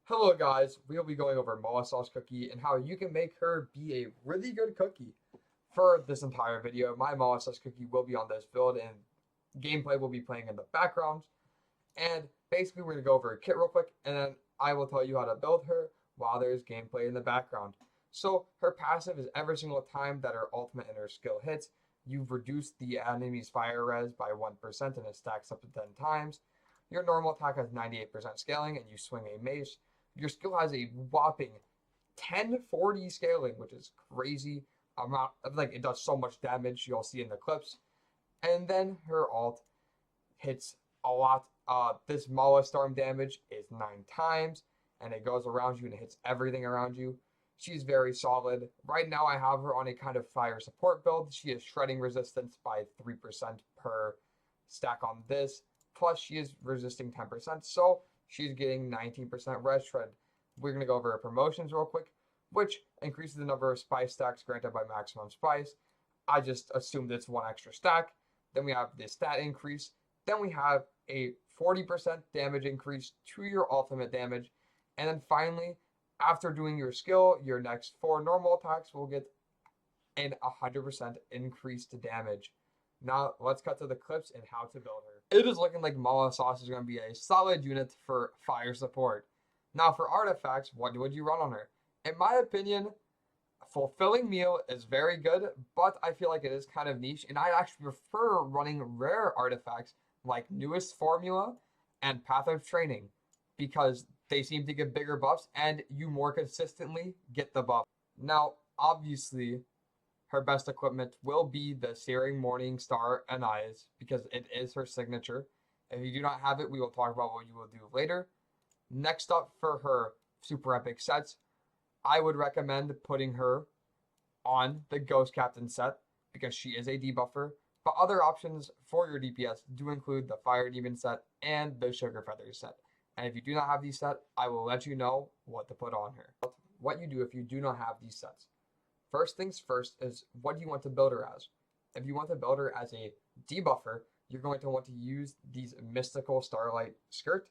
Hello guys, we'll be going over Moa Sauce Cookie and how you can make her be a really good cookie. For this entire video, my Moa Sauce Cookie will be on this build and gameplay will be playing in the background. And basically we're going to go over a kit real quick and then I will tell you how to build her while there's gameplay in the background. So her passive is every single time that her ultimate and her skill hits, you've reduced the enemy's fire res by 1% and it stacks up to 10 times. Your normal attack has 98% scaling and you swing a mace. Your skill has a whopping 1040 scaling, which is crazy amount. Like, it does so much damage. You'll see in the clips. And then her alt hits a lot. This Mala Storm damage is 9 times, and it goes around you and it hits everything around you. She's very solid. Right now, I have her on a kind of fire support build. She is shredding resistance by 3% per stack on this. Plus, she is resisting 10%, so she's getting 19% res shred. We're going to go over her promotions real quick, which increases the number of spice stacks granted by maximum spice. I just assumed it's one extra stack. Then we have the stat increase. Then we have a 40% damage increase to your ultimate damage. And then finally, after doing your skill, your next 4 normal attacks will get an 100% increase to damage. Now, let's cut to the clips and how to build her. It is looking like Mala Sauce is going to be a solid unit for fire support. Now, for artifacts, what would you run on her? In my opinion, Fulfilling Meal is very good, but I feel like it is kind of niche, and I actually prefer running rare artifacts like Newest Formula and Path of Training because they seem to give bigger buffs and you more consistently get the buff. Now, obviously, her best equipment will be the Searing Morning Star and Eyes because it is her signature. If you do not have it, we will talk about what you will do later. Next up for her super epic sets, I would recommend putting her on the Ghost Captain set because she is a debuffer. But other options for your DPS do include the Fire Demon set and the Sugar Feathers set. And if you do not have these set, I will let you know what to put on her. What you do if you do not have these sets. First things first is what do you want to build her as? If you want to build her as a debuffer, you're going to want to use these Mystical Starlight Skirt,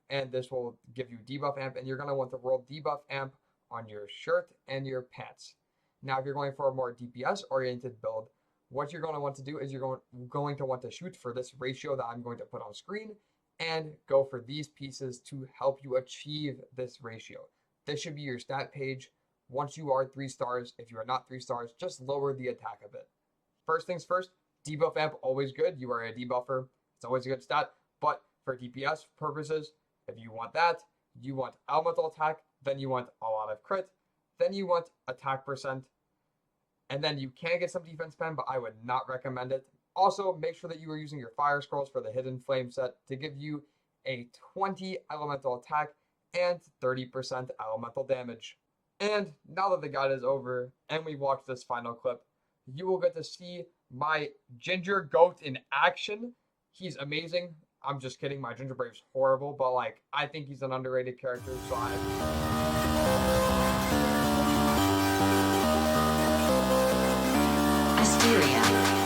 and this will give you debuff amp, and you're going to want to roll debuff amp on your shirt and your pants. Now, if you're going for a more DPS oriented build, what you're going to want to do is you're going to want to shoot for this ratio that I'm going to put on screen and go for these pieces to help you achieve this ratio. This should be your stat page. Once you are 3 stars, if you are not 3 stars, just lower the attack a bit. First things first, debuff amp, always good. You are a debuffer. It's always a good stat. But for DPS purposes, if you want that, you want elemental attack, then you want a lot of crit, then you want attack percent, and then you can get some defense pen, but I would not recommend it. Also, make sure that you are using your fire scrolls for the Hidden Flame set to give you a 20 elemental attack and 30% elemental damage. And now that the guide is over and we watched this final clip, you will get to see my ginger goat in action. He's amazing. I'm just kidding. My ginger brave's horrible, but like I think he's an underrated character, so Asteria.